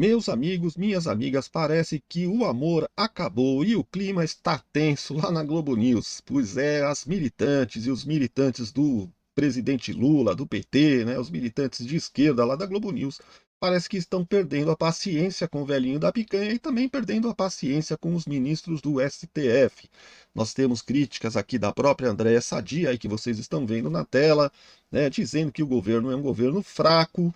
Meus amigos, minhas amigas, parece que o amor acabou e o clima está tenso lá na Globo News. Pois é, as militantes e os militantes do presidente Lula, do PT, né, os militantes de esquerda lá da Globo News, parece que estão perdendo a paciência com o velhinho da picanha e também perdendo a paciência com os ministros do STF. Nós temos críticas aqui da própria Andréa Sadia, aí que vocês estão vendo na tela, né, dizendo que o governo é um governo fraco.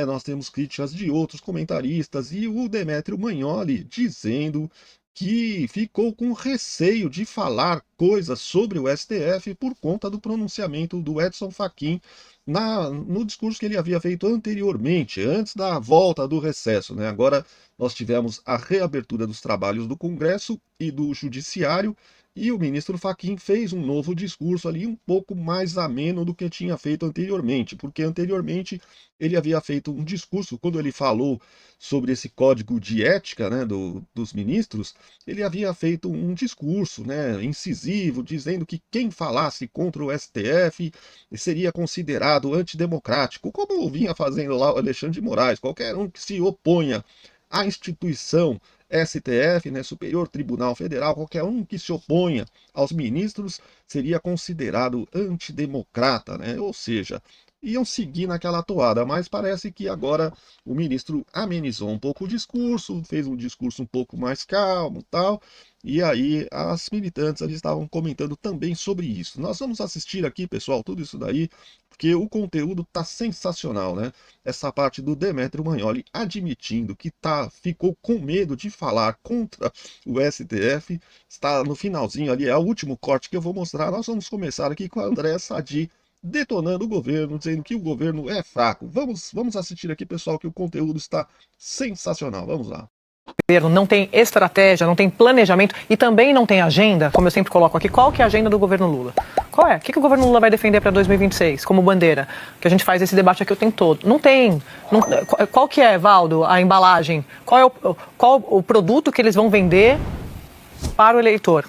Nós temos críticas de outros comentaristas e o Demétrio Magnoli dizendo que ficou com receio de falar coisas sobre o STF por conta do pronunciamento do Edson Fachin no discurso que ele havia feito anteriormente, antes da volta do recesso, né? Agora nós tivemos a reabertura dos trabalhos do Congresso e do Judiciário, e o ministro Fachin fez um novo discurso ali um pouco mais ameno do que tinha feito anteriormente, porque anteriormente ele havia feito um discurso, quando ele falou sobre esse código de ética, né, dos ministros, ele havia feito um discurso, né, incisivo, dizendo que quem falasse contra o STF seria considerado antidemocrático, como vinha fazendo lá o Alexandre de Moraes. Qualquer um que se oponha à instituição STF, né, Superior Tribunal Federal, qualquer um que se oponha aos ministros seria considerado antidemocrata, né? Ou seja, iam seguir naquela toada, mas parece que agora o ministro amenizou um pouco o discurso, fez um discurso um pouco mais calmo, tal, e aí as militantes ali estavam comentando também sobre isso. Nós vamos assistir aqui, pessoal, tudo isso daí, porque o conteúdo tá sensacional, né? Essa parte do Demétrio Magnoli admitindo que ficou com medo de falar contra o STF, está no finalzinho ali, é o último corte que eu vou mostrar. Nós vamos começar aqui com a Andréa Sadi detonando o governo, dizendo que o governo é fraco. Vamos assistir aqui, pessoal, que o conteúdo está sensacional. Vamos lá. Governo não tem estratégia, não tem planejamento e também não tem agenda, como eu sempre coloco aqui. Qual que é a agenda do governo Lula? Qual é? O que o governo Lula vai defender para 2026 como bandeira? Que a gente faz esse debate aqui o tempo todo. Não tem. Qual que é, Valdo, a embalagem? Qual o produto que eles vão vender para o eleitor,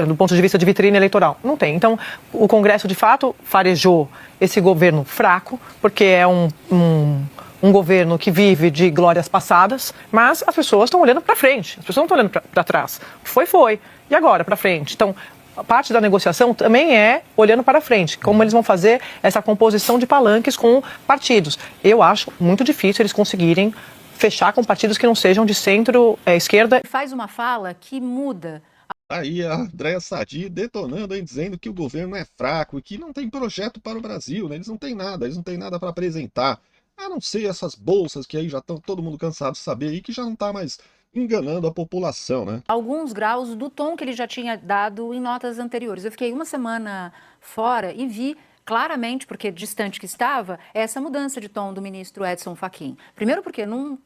do ponto de vista de vitrine eleitoral? Não tem. Então, o Congresso, de fato, farejou esse governo fraco, porque é um governo que vive de glórias passadas, mas as pessoas estão olhando para frente, as pessoas não estão olhando para trás. Foi. E agora, para frente? Então, a parte da negociação também é olhando para frente, como eles vão fazer essa composição de palanques com partidos. Eu acho muito difícil eles conseguirem fechar com partidos que não sejam de centro-esquerda. Faz uma fala que muda. Aí a Andréa Sadi detonando, hein, dizendo que o governo é fraco e que não tem projeto para o Brasil, né? Eles não têm nada para apresentar. A não ser essas bolsas que aí já estão todo mundo cansado de saber e que já não está mais enganando a população, né? Alguns graus do tom que ele já tinha dado em notas anteriores. Eu fiquei uma semana fora e vi claramente, porque distante que estava, essa mudança de tom do ministro Edson Fachin. Primeiro porque num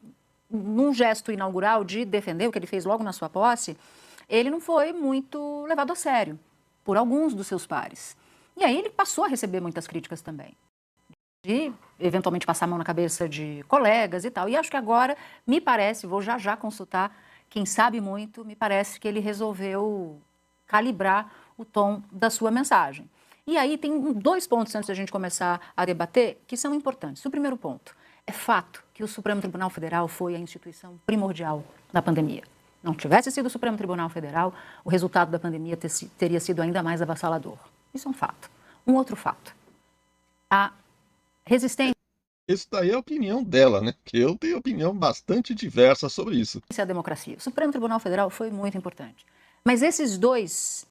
gesto inaugural de defender o que ele fez logo na sua posse, ele não foi muito levado a sério por alguns dos seus pares. E aí ele passou a receber muitas críticas também, de eventualmente passar a mão na cabeça de colegas e tal. E acho que agora, me parece, vou já consultar quem sabe muito, me parece que ele resolveu calibrar o tom da sua mensagem. E aí tem dois pontos antes da gente começar a debater que são importantes. O primeiro ponto, é fato que o Supremo Tribunal Federal foi a instituição primordial na pandemia. Não tivesse sido o Supremo Tribunal Federal, o resultado da pandemia teria sido ainda mais avassalador. Isso é um fato. Um outro fato, a resistência Isso daí é a opinião dela, né? Que eu tenho opinião bastante diversa sobre isso. à democracia. O Supremo Tribunal Federal foi muito importante. Mas esses dois...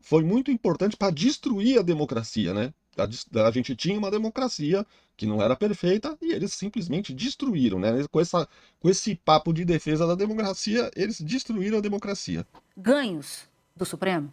Foi muito importante para destruir a democracia, né? A gente tinha uma democracia que não era perfeita e eles simplesmente destruíram, né? Com esse papo de defesa da democracia, eles destruíram a democracia. ganhos do Supremo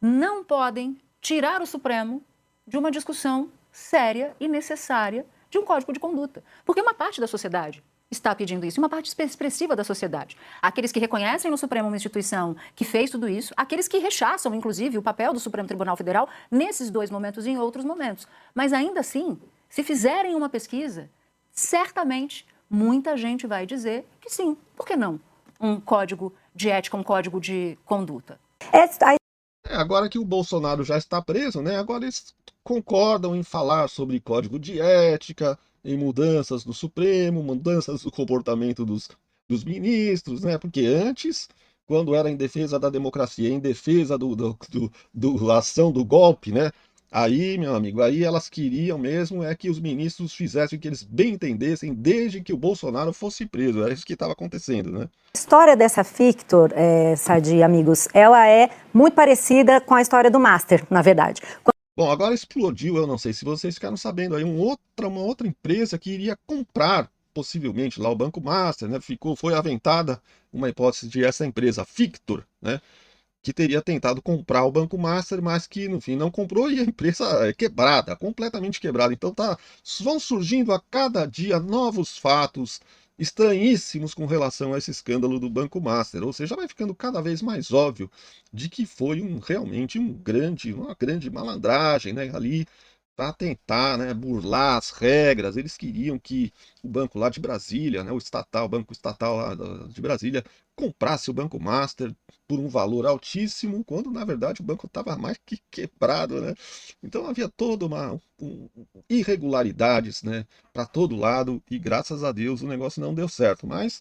não podem tirar o Supremo de uma discussão séria e necessária de um código de conduta. Porque uma parte da sociedade está pedindo isso, uma parte expressiva da sociedade. Aqueles que reconhecem no Supremo uma instituição que fez tudo isso, aqueles que rechaçam, inclusive, o papel do Supremo Tribunal Federal nesses dois momentos e em outros momentos. Mas ainda assim, se fizerem uma pesquisa, certamente muita gente vai dizer que sim, por que não? Um código de ética, um código de conduta. Agora que o Bolsonaro já está preso, né? Agora eles concordam em falar sobre código de ética, em mudanças do Supremo, mudanças do comportamento dos ministros, né? Porque antes, quando era em defesa da democracia, em defesa do ação do golpe, né? Aí, meu amigo, aí elas queriam mesmo que os ministros fizessem o que eles bem entendessem, desde que o Bolsonaro fosse preso. Era isso que estava acontecendo, né? A história dessa Fictor, Sadi, amigos, ela é muito parecida com a história do Master, na verdade. Bom, agora explodiu, eu não sei se vocês ficaram sabendo aí, uma outra empresa que iria comprar, possivelmente, lá o Banco Master, né? Foi aventada uma hipótese de essa empresa, Fictor, né? Que teria tentado comprar o Banco Master, mas que, no fim, não comprou e a empresa é quebrada, completamente quebrada. Então vão surgindo a cada dia novos fatos estranhíssimos com relação a esse escândalo do Banco Master. Ou seja, vai ficando cada vez mais óbvio de que foi realmente uma grande malandragem, né, ali para tentar, né, burlar as regras. Eles queriam que o banco lá de Brasília, né, o banco estatal lá de Brasília, comprasse o Banco Master por um valor altíssimo, quando na verdade o banco estava mais que quebrado, né? Então havia toda irregularidades, né, para todo lado, e graças a Deus o negócio não deu certo. Mas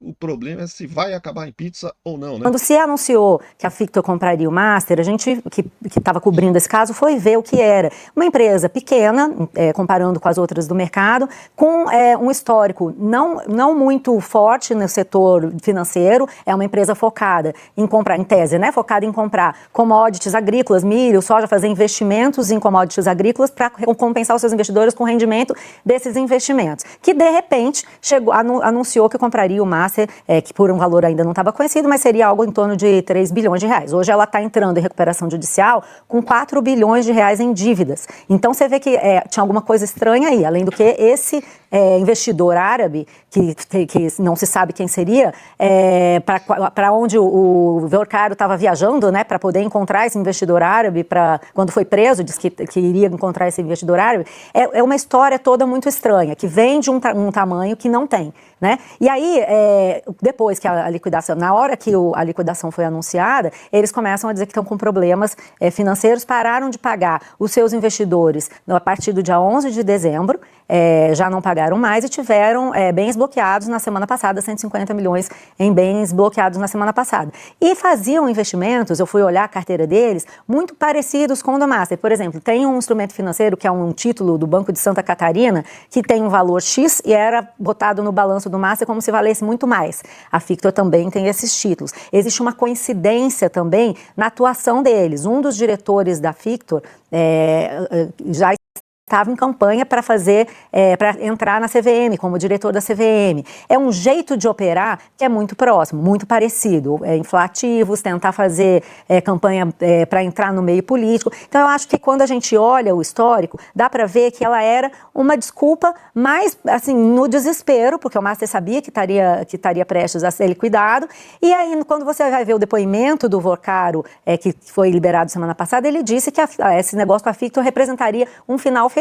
o problema é se vai acabar em pizza ou não, né? Quando se anunciou que a Fictor compraria o Master, a gente que estava cobrindo esse caso foi ver o que era. Uma empresa pequena, comparando com as outras do mercado, com um histórico não muito forte no setor financeiro. É uma empresa focada em comprar, em tese, né? Focada em comprar commodities agrícolas, milho, soja, fazer investimentos em commodities agrícolas para compensar os seus investidores com o rendimento desses investimentos. Que, de repente, anunciou que compraria o Master, que por um valor ainda não estava conhecido, mas seria algo em torno de 3 bilhões de reais. Hoje ela está entrando em recuperação judicial com 4 bilhões de reais em dívidas. Então você vê que tinha alguma coisa estranha aí, além do que esse investidor árabe, que não se sabe quem seria, para onde o Vorcaro estava viajando, né, para poder encontrar esse investidor árabe, quando foi preso, disse que iria encontrar esse investidor árabe. É uma história toda muito estranha, que vem de um tamanho que não tem, né? E aí, depois que a liquidação, na hora que a liquidação foi anunciada, eles começam a dizer que estão com problemas financeiros, pararam de pagar os seus investidores a partir do dia 11 de dezembro, já não pagaram mais e tiveram bens bloqueados na semana passada, 150 milhões em bens bloqueados na semana passada. E faziam investimentos, eu fui olhar a carteira deles, muito parecidos com o do Master. Por exemplo, tem um instrumento financeiro que é um título do Banco de Santa Catarina, que tem um valor X e era botado no balanço do Master como se valesse muito mais. A Fictor também tem esses títulos. Existe uma coincidência também na atuação deles. Um dos diretores da Fictor já estava em campanha para para entrar na CVM, como diretor da CVM. É um jeito de operar que é muito próximo, muito parecido. Inflar ativos, tentar fazer campanha para entrar no meio político. Então, eu acho que quando a gente olha o histórico, dá para ver que ela era uma desculpa, mas, assim, no desespero, porque o Master sabia que estaria prestes a ser liquidado. E aí, quando você vai ver o depoimento do Vorcaro, que foi liberado semana passada, ele disse que esse negócio com a Fictor representaria um final feliz.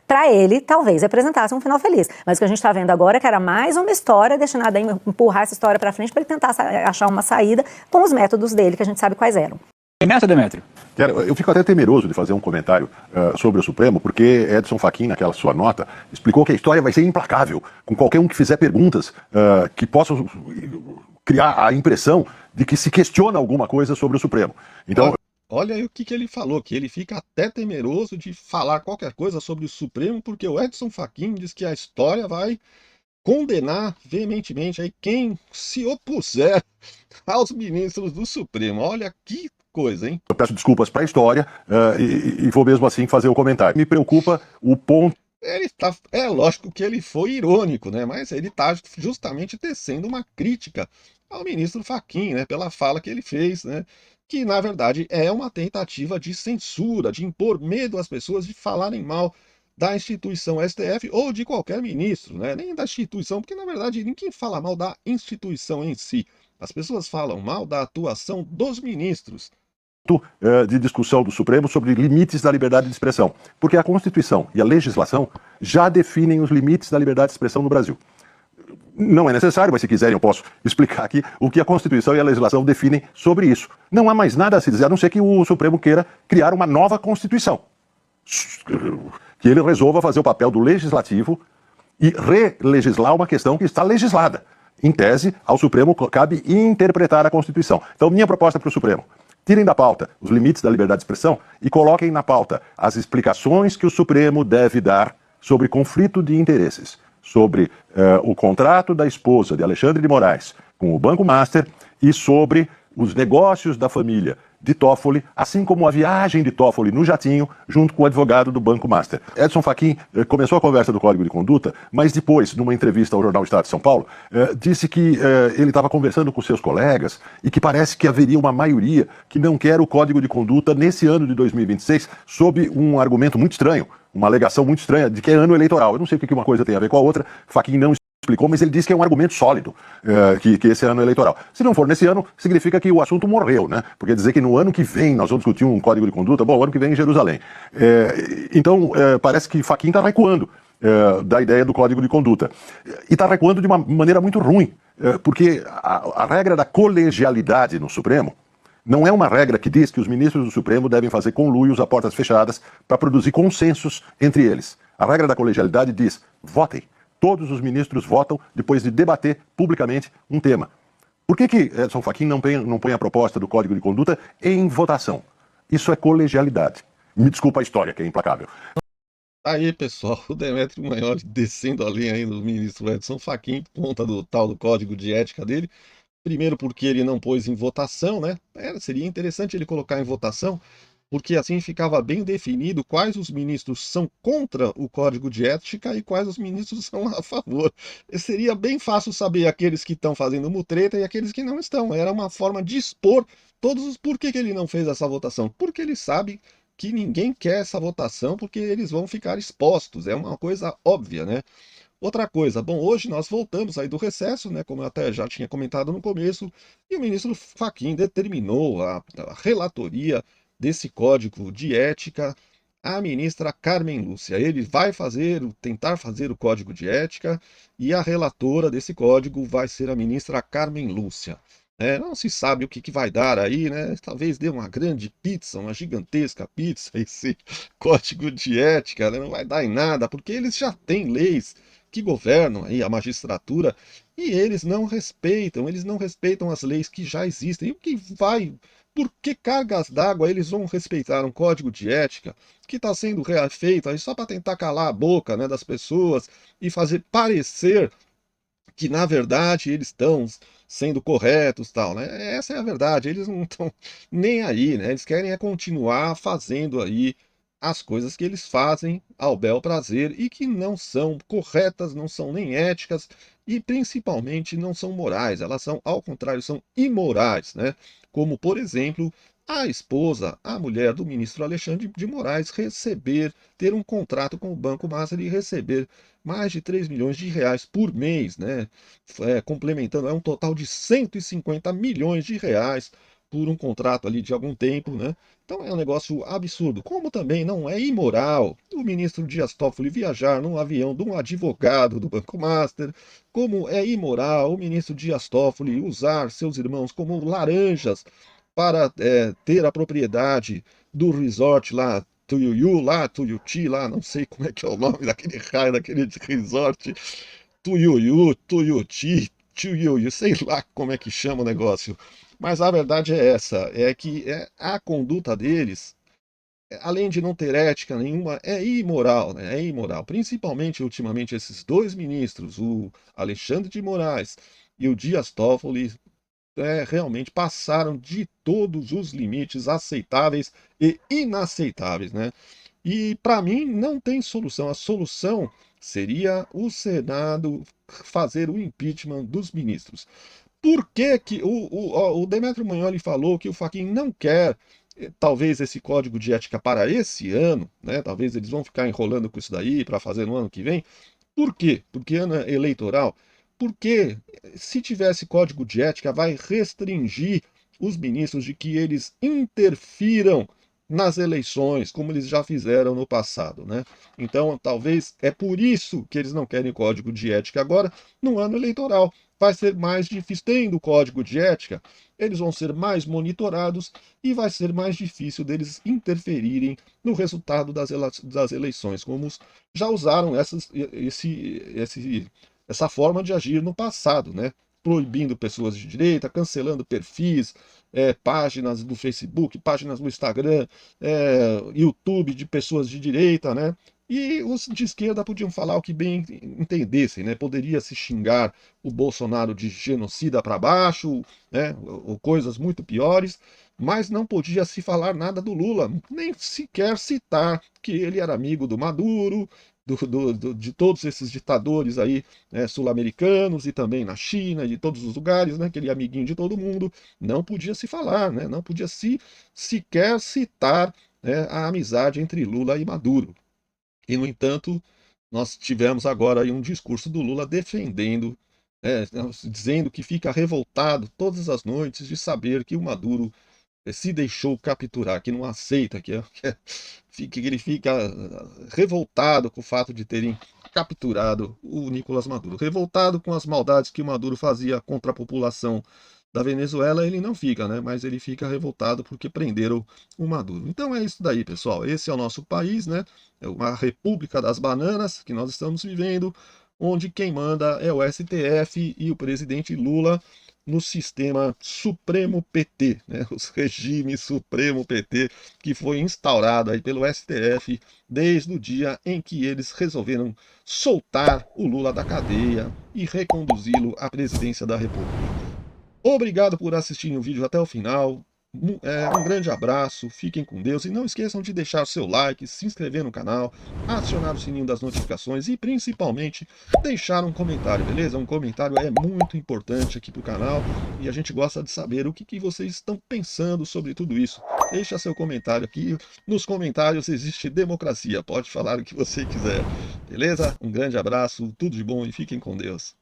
Para ele, talvez representasse um final feliz. Mas o que a gente está vendo agora é que era mais uma história destinada a empurrar essa história para frente para ele tentar achar uma saída com os métodos dele, que a gente sabe quais eram. Demetrio. Eu fico até temeroso de fazer um comentário sobre o Supremo, porque Edson Fachin, naquela sua nota, explicou que a história vai ser implacável com qualquer um que fizer perguntas que possam criar a impressão de que se questiona alguma coisa sobre o Supremo. Então, olha aí o que ele falou, que ele fica até temeroso de falar qualquer coisa sobre o Supremo, porque o Edson Fachin diz que a história vai condenar veementemente aí quem se opuser aos ministros do Supremo. Olha que coisa, hein? Eu peço desculpas para a história e vou mesmo assim fazer o comentário. Me preocupa o ponto. É lógico que ele foi irônico, né? Mas ele está justamente tecendo uma crítica ao ministro Fachin, né? Pela fala que ele fez, né? Que na verdade é uma tentativa de censura, de impor medo às pessoas de falarem mal da instituição STF ou de qualquer ministro, né? Nem da instituição, porque na verdade ninguém fala mal da instituição em si. As pessoas falam mal da atuação dos ministros. De discussão do Supremo sobre limites da liberdade de expressão, porque a Constituição e a legislação já definem os limites da liberdade de expressão no Brasil. Não é necessário, mas se quiserem eu posso explicar aqui o que a Constituição e a legislação definem sobre isso. Não há mais nada a se dizer, a não ser que o Supremo queira criar uma nova Constituição. Que ele resolva fazer o papel do legislativo e relegislar uma questão que está legislada. Em tese, ao Supremo cabe interpretar a Constituição. Então, minha proposta para o Supremo: tirem da pauta os limites da liberdade de expressão e coloquem na pauta as explicações que o Supremo deve dar sobre conflito de interesses, sobre o contrato da esposa de Alexandre de Moraes com o Banco Master e sobre os negócios da família de Toffoli, assim como a viagem de Toffoli no jatinho junto com o advogado do Banco Master. Edson Fachin começou a conversa do Código de Conduta, mas depois, numa entrevista ao jornal Estado de São Paulo, disse que ele estava conversando com seus colegas e que parece que haveria uma maioria que não quer o Código de Conduta nesse ano de 2026, sob um argumento muito estranho, uma alegação muito estranha de que é ano eleitoral. Eu não sei o que uma coisa tem a ver com a outra, Fachin não explicou, mas ele disse que é um argumento sólido, que esse ano é eleitoral. Se não for nesse ano, significa que o assunto morreu, né? Porque dizer que no ano que vem nós vamos discutir um código de conduta, bom, o ano que vem em Jerusalém. Então, parece que Fachin está recuando da ideia do código de conduta. E está recuando de uma maneira muito ruim, porque a regra da colegialidade no Supremo não é uma regra que diz que os ministros do Supremo devem fazer conluios a portas fechadas para produzir consensos entre eles. A regra da colegialidade diz: votem. Todos os ministros votam depois de debater publicamente um tema. Por que Edson Fachin não põe a proposta do Código de Conduta em votação? Isso é colegialidade. Me desculpa a história, que é implacável. Aí, pessoal, o Demetrio Magnoli descendo a linha aí do ministro Edson Fachin por conta do tal do código de ética dele. Primeiro porque ele não pôs em votação, né? Seria interessante ele colocar em votação, porque assim ficava bem definido quais os ministros são contra o código de ética e quais os ministros são a favor. Seria bem fácil saber aqueles que estão fazendo mutreta e aqueles que não estão. Era uma forma de expor todos os... Por que ele não fez essa votação? Porque ele sabe que ninguém quer essa votação, porque eles vão ficar expostos. É uma coisa óbvia, né? Outra coisa, bom, hoje nós voltamos aí do recesso, né, como eu até já tinha comentado no começo, e o ministro Fachin determinou a relatoria desse código de ética à ministra Carmen Lúcia. Ele vai tentar fazer o código de ética e a relatora desse código vai ser a ministra Carmen Lúcia. Não se sabe o que vai dar aí, né? Talvez dê uma grande pizza, uma gigantesca pizza, esse código de ética, né? Não vai dar em nada, porque eles já têm leis que governam aí a magistratura e eles não respeitam as leis que já existem. E o que vai... Por que cargas d'água eles vão respeitar um código de ética que está sendo feito aí só para tentar calar a boca, né, das pessoas e fazer parecer que, na verdade, eles estão sendo corretos, tal, né? Essa é a verdade, eles não estão nem aí, né? Eles querem continuar fazendo aí as coisas que eles fazem ao bel prazer e que não são corretas, não são nem éticas e principalmente não são morais. Elas são, ao contrário, são imorais, né? Como, por exemplo, a esposa, a mulher do ministro Alexandre de Moraes ter um contrato com o Banco Master e receber mais de 3 milhões de reais por mês, né? Complementando, é um total de 150 milhões de reais por um contrato ali de algum tempo, né? Então é um negócio absurdo. Como também não é imoral o ministro Dias Toffoli viajar num avião de um advogado do Banco Master, como é imoral o ministro Dias Toffoli usar seus irmãos como laranjas para ter a propriedade do resort lá, Tuiuti, lá, não sei como é que é o nome daquele raio, daquele resort, Tuiuti, sei lá como é que chama o negócio. Mas a verdade é essa, é que a conduta deles, além de não ter ética nenhuma, é imoral, né? É imoral. Principalmente, ultimamente, esses dois ministros, o Alexandre de Moraes e o Dias Toffoli, realmente passaram de todos os limites aceitáveis e inaceitáveis, né? E para mim não tem solução. A solução seria o Senado fazer o impeachment dos ministros. Por que que o Demetrio Magnoli falou que o Fachin não quer, talvez, esse código de ética para esse ano, né? Talvez eles vão ficar enrolando com isso daí para fazer no ano que vem. Por quê? Porque ano é eleitoral. Porque se tivesse código de ética, vai restringir os ministros de que eles interfiram nas eleições, como eles já fizeram no passado, né? Então, talvez é por isso que eles não querem código de ética agora, no ano eleitoral. vai ser mais difícil, tendo o código de ética, eles vão ser mais monitorados e vai ser mais difícil deles interferirem no resultado das eleições, como já usaram essa forma de agir no passado, né? Proibindo pessoas de direita, cancelando perfis, páginas do Facebook, páginas do Instagram, YouTube de pessoas de direita, né? E os de esquerda podiam falar o que bem entendessem, né? Poderia se xingar o Bolsonaro de genocida para baixo, né? Ou coisas muito piores, mas não podia se falar nada do Lula, nem sequer citar que ele era amigo do Maduro, de todos esses ditadores aí, né, sul-americanos e também na China, de todos os lugares, né, aquele amiguinho de todo mundo, não podia se falar, né? Não podia sequer citar, né, a amizade entre Lula e Maduro. E, no entanto, nós tivemos agora aí um discurso do Lula defendendo, dizendo que fica revoltado todas as noites de saber que o Maduro se deixou capturar, que não aceita, que ele fica revoltado com o fato de terem capturado o Nicolás Maduro. Revoltado com as maldades que o Maduro fazia contra a população da Venezuela, ele não fica, né? Mas ele fica revoltado porque prenderam o Maduro. Então é isso daí, pessoal. Esse é o nosso país, né? É uma república das bananas que nós estamos vivendo, onde quem manda é o STF e o presidente Lula no sistema Supremo PT, né? Os regimes Supremo PT, que foi instaurado aí pelo STF desde o dia em que eles resolveram soltar o Lula da cadeia e reconduzi-lo à presidência da República. Obrigado por assistirem o vídeo até o final. Um grande abraço, fiquem com Deus e não esqueçam de deixar seu like, se inscrever no canal, acionar o sininho das notificações e principalmente deixar um comentário, beleza? Um comentário é muito importante aqui para o canal e a gente gosta de saber o que vocês estão pensando sobre tudo isso. Deixa seu comentário aqui, nos comentários existe democracia, pode falar o que você quiser, beleza? Um grande abraço, tudo de bom e fiquem com Deus.